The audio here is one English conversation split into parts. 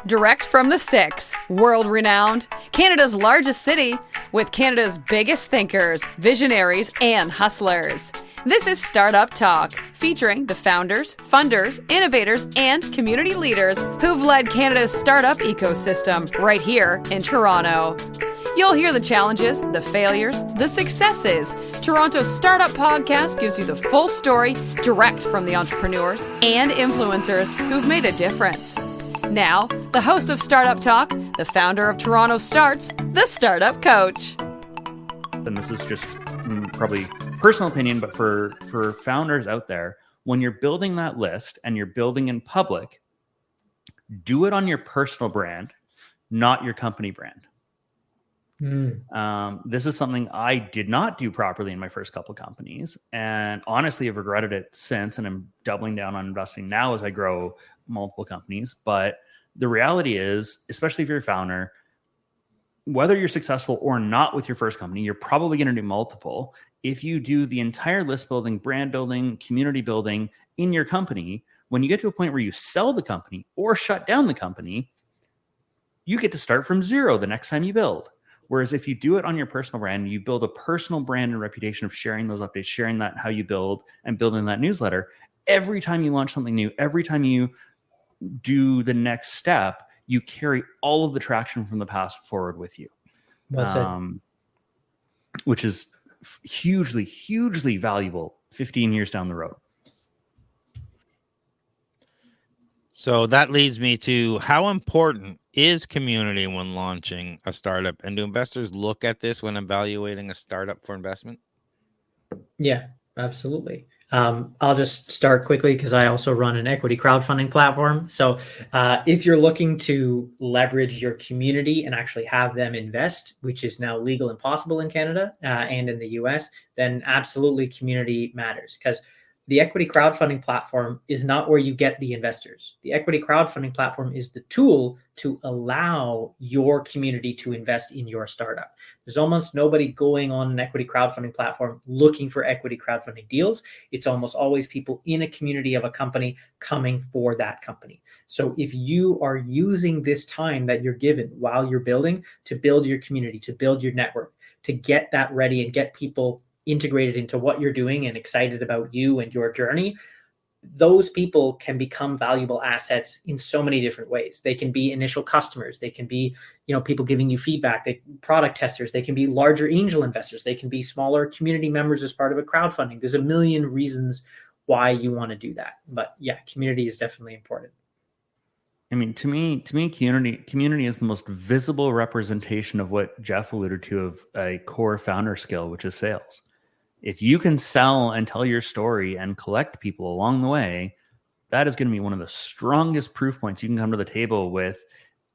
Direct from the Six, world-renowned, Canada's largest city, with Canada's biggest thinkers, visionaries, and hustlers. This is Startup Talk, featuring the founders, funders, innovators, and community leaders who've led Canada's startup ecosystem right here in Toronto. You'll hear the challenges, the failures, the successes. Toronto's Startup Podcast gives you the full story direct from the entrepreneurs and influencers who've made a difference. Now, the host of Startup Talk, the founder of TorontoStarts, the Startup Coach. And this is just probably personal opinion, but for founders out there, when you're building that list and you're building in public, do it on your personal brand, not your company brand. This is something I did not do properly in my first couple of companies, and honestly have regretted it since, and I'm doubling down on investing now as I grow multiple companies. But the reality is, especially if you're a founder, whether you're successful or not with your first company, you're probably going to do multiple. If you do the entire list building, brand building, community building in your company, when you get to a point where you sell the company or shut down the company, you get to start from zero the next time you build. Whereas if you do it on your personal brand, you build a personal brand and reputation of sharing those updates, sharing that how you build, and building that newsletter. Every time you launch something new, every time you do the next step, you carry all of the traction from the past forward with you. Well said. Which is hugely, hugely valuable 15 years down the road. So that leads me to, how important is community when launching a startup? And do investors look at this when evaluating a startup for investment? Yeah, absolutely. I'll just start quickly because I also run an equity crowdfunding platform. So if you're looking to leverage your community and actually have them invest, which is now legal and possible in Canada and in the US, then absolutely community matters, because the equity crowdfunding platform is not where you get the investors. The equity crowdfunding platform is the tool to allow your community to invest in your startup. There's almost nobody going on an equity crowdfunding platform looking for equity crowdfunding deals. It's almost always people in a community of a company coming for that company. So if you are using this time that you're given while you're building to build your community, to build your network, to get that ready and get people integrated into what you're doing and excited about you and your journey, those people can become valuable assets in so many different ways. They can be initial customers. They can be, people giving you feedback, product testers. They can be larger angel investors. They can be smaller community members as part of a crowdfunding. There's a million reasons why you want to do that. But yeah, community is definitely important. I mean, to me, community is the most visible representation of what Jeff alluded to of a core founder skill, which is sales. If you can sell and tell your story and collect people along the way, that is going to be one of the strongest proof points you can come to the table with.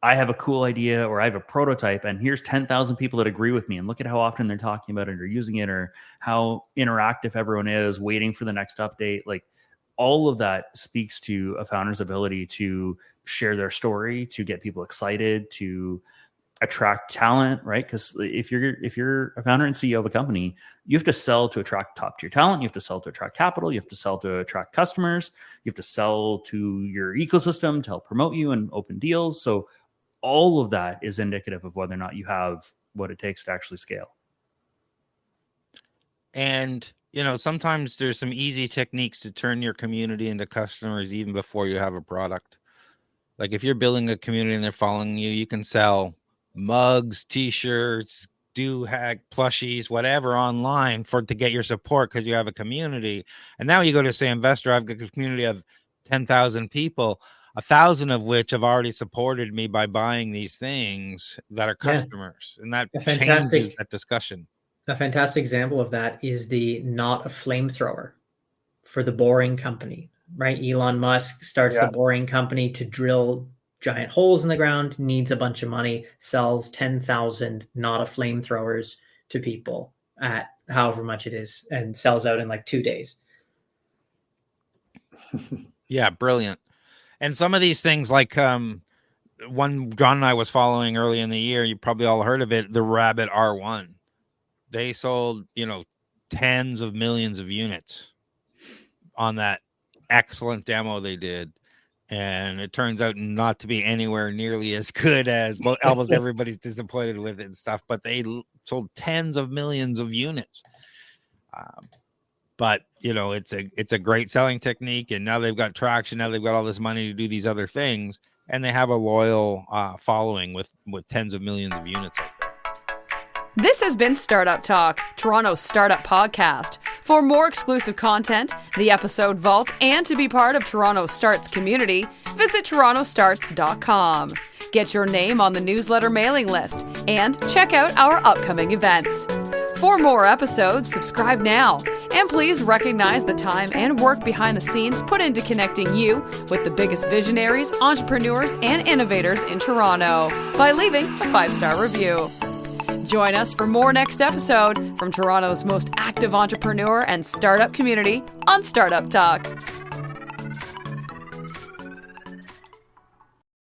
I have a cool idea, or I have a prototype, and here's 10,000 people that agree with me, and look at how often they're talking about it or using it, or how interactive everyone is waiting for the next update. Like, all of that speaks to a founder's ability to share their story, to get people excited, to attract talent, right? Because if you're a founder and CEO of a company, you have to sell to attract top tier talent. You have to sell to attract capital. You have to sell to attract customers. You have to sell to your ecosystem to help promote you and open deals. So all of that is indicative of whether or not you have what it takes to actually scale. And, sometimes there's some easy techniques to turn your community into customers even before you have a product. Like if you're building a community and they're following you, you can sell mugs, t-shirts, do-hag, plushies, whatever online to get your support because you have a community. And now you go to say investor, I've got a community of 10,000 people, 1,000 of which have already supported me by buying these things that are customers. Yeah. And that changes that discussion. A fantastic example of that is the not a flamethrower for the Boring Company, right? Elon Musk starts the Boring Company to drill giant holes in the ground, needs a bunch of money, sells 10,000 not a flamethrowers to people at however much it is, and sells out in like 2 days. Yeah, brilliant. And some of these things, like one John and I was following early in the year, you probably all heard of it, the Rabbit R1. They sold, tens of millions of units on that excellent demo they did. and it turns out not to be anywhere nearly as good as almost everybody's disappointed with it and stuff. But they sold tens of millions of units. But it's a great selling technique, and now they've got traction. Now they've got all this money to do these other things, and they have a loyal following with tens of millions of units out there. This has been Startup Talk, Toronto's startup podcast. For more exclusive content, the episode vault, and to be part of TorontoStarts community, visit TorontoStarts.com. Get your name on the newsletter mailing list and check out our upcoming events. For more episodes, subscribe now. And please recognize the time and work behind the scenes put into connecting you with the biggest visionaries, entrepreneurs, and innovators in Toronto by leaving a 5-star review. Join us for more next episode from Toronto's most active entrepreneur and startup community on Startup Talk.